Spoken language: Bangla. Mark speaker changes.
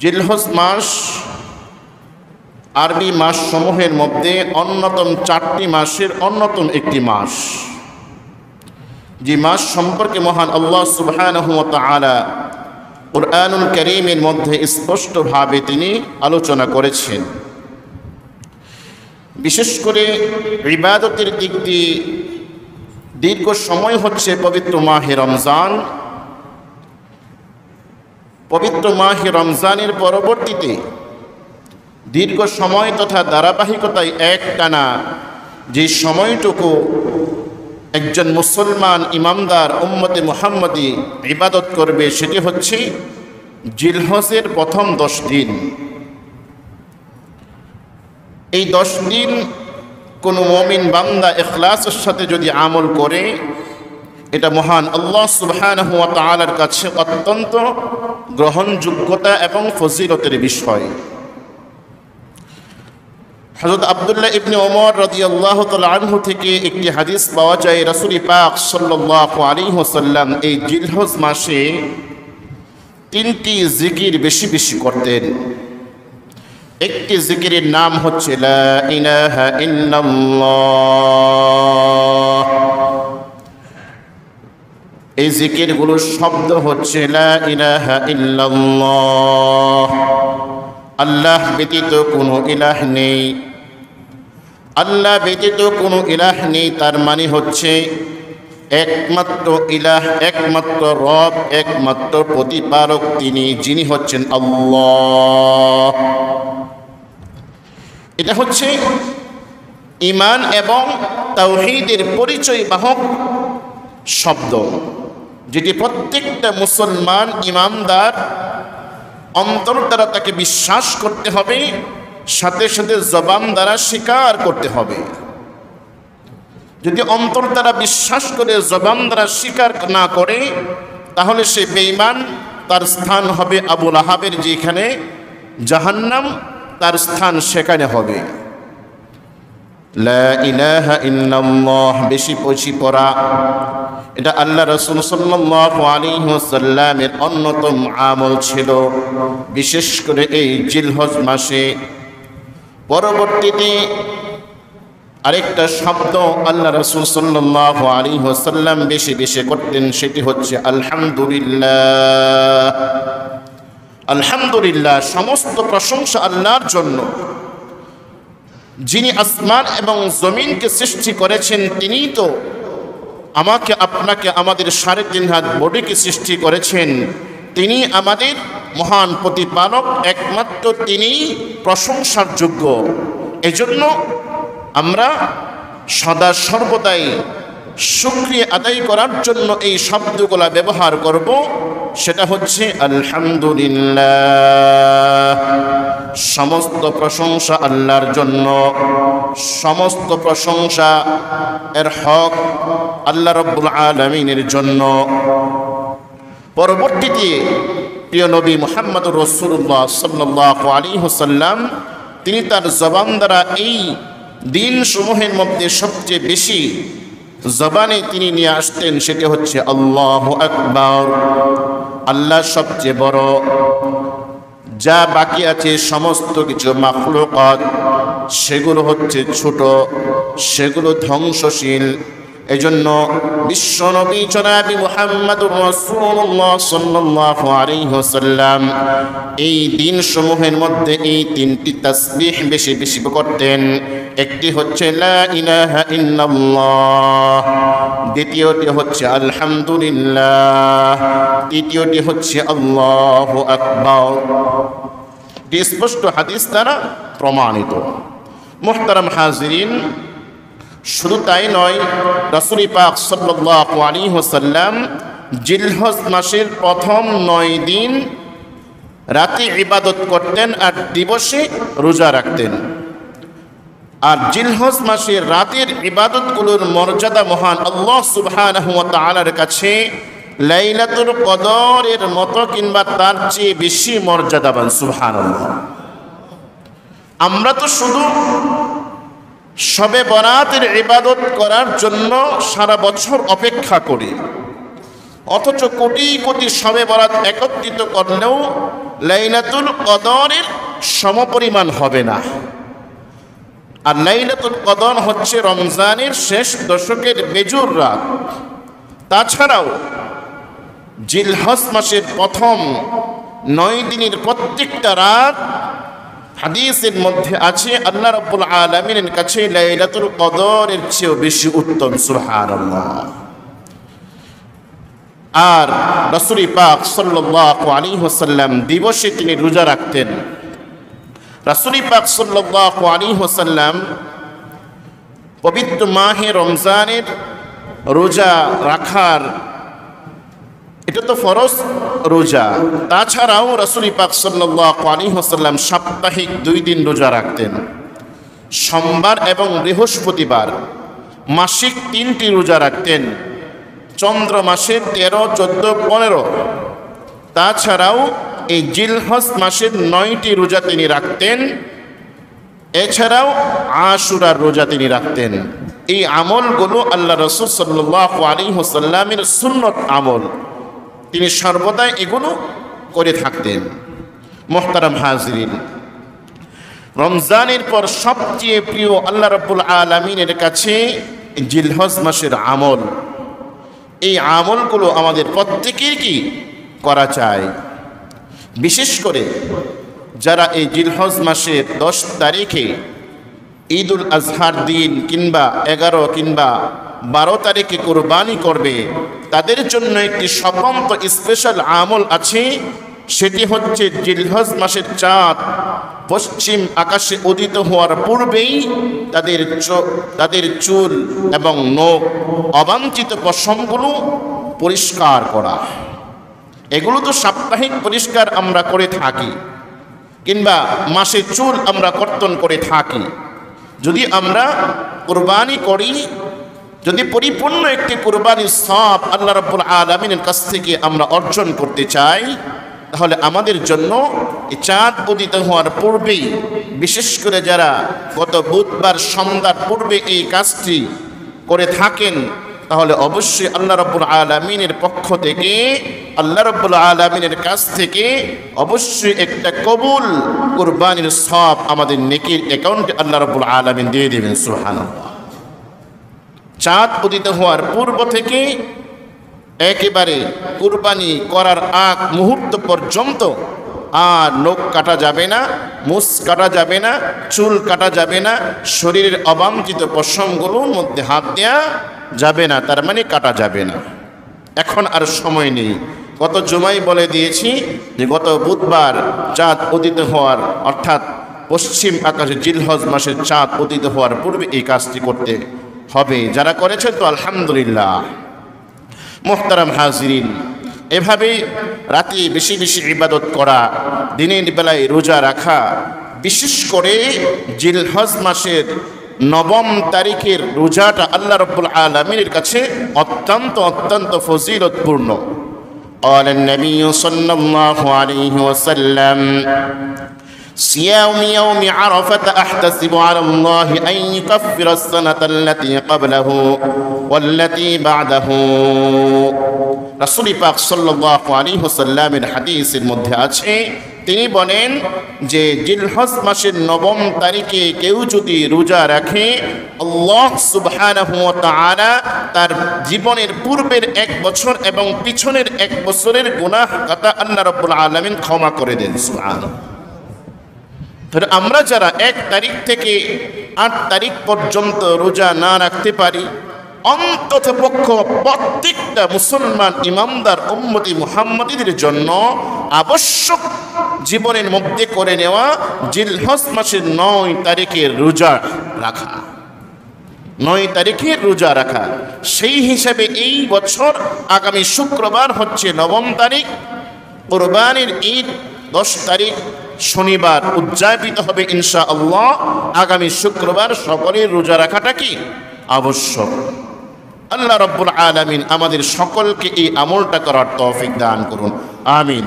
Speaker 1: জিলহজ মাস আরবি মাস সমূহের মধ্যে অন্যতম 4টি মাসের অন্যতম একটি মাস, যে মাস সম্পর্কে মহান আল্লাহ সুবহানাহু ওয়া তাআলা কুরআনুল কারীমের মধ্যে স্পষ্টভাবে তিনি আলোচনা করেছেন। বিশেষ করে ইবাদতের দিক দিয়ে দীর্ঘ সময় হচ্ছে পবিত্র মাহে রমজান। পবিত্র মাহে রমজানের পরবর্তীতে দীর্ঘ সময় তথা ধারাবাহিকতায় একটানা যে সময়টুকু একজন মুসলমান ইমানদার উম্মতে মুহাম্মদী ইবাদত করবে, সেটি হচ্ছে জিলহজের প্রথম 10 দিন। এই 10 দিন কোনো মুমিন বান্দা ইখলাসের সাথে যদি আমল করে, এটা মহান আল্লাহ সুবহানাহু ওয়া তাআলার কাছে অত্যন্ত গ্রহণযোগ্যতা এবং ফজিলতের বিষয়। হযরত আব্দুল্লাহ ইবনে ওমর রাদিয়াল্লাহু তাআলা আনহু থেকে একটি হাদিস পাওয়া যায়, রাসূল পাক সাল্লাল্লাহু আলাইহি ওয়াসাল্লাম এই জিলহজ মাসে 3টি জিকির বেশি বেশি করতেন। একটি জিকিরের নাম হচ্ছে লা ইলাহা ইল্লাল্লাহ। এই জিকিরগুলোর শব্দ হচ্ছে লা ইলাহা ইল্লাল্লাহ, আল্লাহ ব্যতীত কোনো ইলাহ নেই। আল্লাহ ব্যতীত কোনো ইলাহ নেই, তার মানে হচ্ছে একমাত্র ইলাহ, একমাত্র রব, একমাত্র প্রতিপালক তিনি, যিনি হচ্ছেন আল্লাহ। এটা হচ্ছে ঈমান এবং তাওহীদের পরিচয় বাহক শব্দ, যেটি প্রত্যেকটা মুসলমান ইমানদার অন্তর দ্বারা তাকে বিশ্বাস করতে হবে, সাথে সাথে জবান দ্বারা স্বীকার করতে হবে। যদি অন্তর দ্বারা বিশ্বাস করে জবান দ্বারা স্বীকার না করে, তাহলে সে বেঈমান, তার স্থান হবে আবু লাহাবের যেখানে জাহান্নাম, তার স্থান সেখানে হবে। লা ইলাহা ইল্লাল্লাহ বেশি বেশি পড়া, এটা আল্লাহ রাসূল সাল্লাল্লাহু আলাইহি ওয়াসাল্লামের অন্যতম আমল ছিল, বিশেষ করে এই জিলহজ মাসে। পরবর্তীতে আরেকটা শব্দ আল্লাহ রাসূল সাল্লাল্লাহু আলাইহি ওয়াসাল্লাম বেশি বেশি করতেন, সেটি হচ্ছে আলহামদুলিল্লাহ। আলহামদুলিল্লাহ, সমস্ত প্রশংসা আল্লাহর জন্য, যিনি আসমান এবং জমিনকে সৃষ্টি করেছেন। তিনিই তো আমাকে আপনাকে আমাদের 3.5 হাত বডিকে সৃষ্টি করেছেন। তিনি আমাদের মহান প্রতিপালক, একমাত্র তিনি প্রশংসার যোগ্য। এজন্য আমরা সদা সর্বদাই শুকরিয়া আদায় করার জন্য এই শব্দগুলা ব্যবহার করব, সেটা হচ্ছে আলহামদুলিল্লাহ। সমস্ত প্রশংসা আল্লাহর জন্য, সমস্ত প্রশংসা এর হক আল্লাহ রাব্বুল আলামিনের জন্য। পরবর্তীতে প্রিয় নবী মুহাম্মদুর রাসূলুল্লাহ সাল্লাল্লাহু আলাইহি ওয়াসাল্লাম তিনি তার জবান দ্বারা এই দিন সমূহের মধ্যে সবচেয়ে বেশি জবানে তিনি নিয়ে আসতেন, সেটি হচ্ছে আল্লাহু আকবার। আল্লাহ সবচেয়ে বড়, যা বাকি আছে সমস্ত কিছু মাখলুকাত সেগুলো হচ্ছে ছোট, সেগুলো ধ্বংসশীল। এজন্য বিশ্বনবী জনাবি মুহাম্মদুর রাসূলুল্লাহ সাল্লাল্লাহু আলাইহি ওয়াসাল্লাম এই দিন সমূহের মধ্যে এই 3টি তাসবিহ বেশি বেশি করতেন। একটি হচ্ছে লা ইলাহা ইল্লাল্লাহ, দ্বিতীয়টি হচ্ছে আলহামদুলিল্লাহ, তৃতীয়টি হচ্ছে আল্লাহু আকবার। স্পষ্ট হাদিস দ্বারা প্রমাণিত। মুহতারাম হাজিরিন, শুধু তাই নয়, রাসূল পাক সাল্লাল্লাহু আলাইহি ওয়াসাল্লাম জিলহজ মাসের প্রথম 9 দিন রাতে ইবাদত করতেন আর দিবসে রোজা রাখতেন। আর জিলহজ মাসের রাতের ইবাদতগুলোর মর্যাদা মহান আল্লাহ সুবহানাহু ওয়া তাআলার কাছে লাইলাতুল কদরের মতো কিংবা তার চেয়ে বেশি মর্যাদাবান। সুবহানাল্লাহ। আমরা তো শুধু শবে বরাতের ইবাদত করার জন্য সারা বছর অপেক্ষা করি, অথচ কোটি কোটি শবে বরাত একত্রিত করলেও লাইলাতুল কদরের সমপরিমাণ হবে না। আর লাইলাতুল কদর হচ্ছে রমজানের শেষ দশকের বেজুর রাত। তাছাড়াও জিলহজ মাসের প্রথম 9 দিনের প্রত্যেকটা রাত হাদিসের মধ্যে আছে আল্লাহ রাব্বুল আলামিনের কাছে লাইলাতুল কদরের চেয়েও বেশি উত্তম। সুবহানাল্লাহ। আর রাসূল পাক সাল্লাল্লাহু আলাইহি ওয়াসাল্লাম দিবসে তিনি রোজা রাখতেন। রাসূল পাক সাল্লাল্লাহু আলাইহি ওয়াসাল্লাম পবিত্র মাহে রমজানের রোজা রাখার, এটা তো ফরজ রোজা, তাছাড়াও রাসূল পাক সাল্লাল্লাহু আলাইহি ওয়াসাল্লাম সাপ্তাহিক 2 দিন রোজা রাখতেন, সোমবার এবং বৃহস্পতিবার। মাসিক 3টি রোজা রাখতেন, চন্দ্র মাসের 13, 14, 15। তাছাড়াও এই জিলহজ মাসের 9টি রোজা তিনি রাখতেন। এছাড়াও আশুরার রোজা তিনি রাখতেন। এই আমলগুলো আল্লাহ রাসূল সাল্লাল্লাহু আলাইহি ওয়াসাল্লামের সুন্নত আমল, তিনি সর্বদাই এগুলো করে থাকতেন। মুহতারাম হাজিরিন, রমজানের পর সবচেয়ে প্রিয় আল্লাহ রাব্বুল আলামিনের কাছে জিলহজ মাসের আমল। এই আমলগুলো আমাদের প্রত্যেকের কি করা চাই। বিশেষ করে যারা এই জিলহজ মাসের 10 তারিখে ঈদুল আজহার দিন কিংবা 11 কিংবা 12 তারিখে কুরবানি করবে, তাদের জন্য একটি স্বতন্ত্র স্পেশাল আমল আছে। সেটি হচ্ছে জিলহজ মাসের চাঁদ পশ্চিম আকাশে উদিত হওয়ার পূর্বেই তাদের চুল এবং নখ, অবাঞ্ছিত পশমগুলো পরিষ্কার করা। এগুলো তো সাপ্তাহিক পরিষ্কার আমরা করে থাকি, কিংবা মাসে চুল আমরা কর্তন করে থাকি। যদি আমরা কুরবানি করি, যদি পরিপূর্ণ একটি কুরবানির সওয়াব আল্লাহ রাব্বুল আলামিনের কাছ থেকে আমরা অর্জন করতে চাই, তাহলে আমাদের জন্য এই চাঁদ উদিত হওয়ার পূর্বেই, বিশেষ করে যারা গত বুধবার সন্ধ্যার পূর্বে এই কাজটি করে থাকেন, তাহলে অবশ্যই আল্লাহ রাব্বুল আলামিনের পক্ষ থেকে, আল্লাহ রাব্বুল আলামিনের কাছ থেকে অবশ্যই একটা কবুল কুরবানির সওয়াব আমাদের নেকির অ্যাকাউন্টে আল্লাহ রাব্বুল আলামিন দিয়ে দেবেন। সুবহানাল্লাহ। চাঁদ উদিত হওয়ার পূর্ব থেকে একেবারে কুরবানি করার আগ মুহূর্ত পর্যন্ত আর নখ কাটা যাবে না, মুছ কাটা যাবে না, চুল কাটা যাবে না, শরীরের অবাঞ্ছিত পশমগুলোর মধ্যে হাত দেওয়া যাবে না, তার মানে কাটা যাবে না। এখন আর সময় নেই। গত জুমাই বলে দিয়েছি যে গত বুধবার চাঁদ উদিত হওয়ার, অর্থাৎ পশ্চিম আকাশে জিলহজ মাসের চাঁদ উদিত হওয়ার পূর্বে এই কাজটি করতে হবে। যারা করেছে তো আলহামদুলিল্লাহ। মুহতারাম হাজিরিন, এভাবে রাতে বেশি বেশি ইবাদত করা, দিনের বেলায় রোজা রাখা, বিশেষ করে জিলহজ মাসের 9 তারিখের রোজাটা আল্লাহ রাব্বুল আলামিনের কাছে অত্যন্ত অত্যন্ত ফজিলতপূর্ণ। قال النبي صلى الله عليه وسلم صيام يوم عرفة أحتسب على الله أن يكفر السنة التي قبله والتي بعده। রাসূল পাক সাল্লাল্লাহু আলাইহি ওয়াসাল্লামের হাদিসের মধ্যে আছে, তিনি বলেন যে জিলহজ মাসের 9 তারিখে কেউ যদি রোজা রাখে, আল্লাহ সুবহানাহু ওয়া তাআলা তার জীবনের পূর্বের 1 বছর এবং পিছনের 1 বছরের গুনাহ খাতা আল্লাহ রাব্বুল আলামিন ক্ষমা করে দেন। সুবহানাল্লাহ। আমরা যারা 1 তারিখ থেকে 8 তারিখ পর্যন্ত রোজা না রাখতে পারি, অন্ততপক্ষ প্রত্যেকটা মুসলমান ইমানদার উম্মতি মুহাম্মাদীদের জন্য আবশ্যক জীবনের মধ্যে করে নেওয়া জিলহজ মাসের 9 তারিখের রোজা রাখা। 9 তারিখের রোজা রাখা। সেই হিসাবে এই বছর আগামী শুক্রবার হচ্ছে 9 তারিখ, কুরবানির ঈদ 10 তারিখ শনিবার উদযাপিত হবে ইনশাআল্লাহ। আগামী শুক্রবার সকলের রোজা রাখাটা কি আবশ্যক। আল্লাহ রাব্বুল আলামিন আমাদের সকলকে এই আমলটা করার তৌফিক দান করুন। আমিন।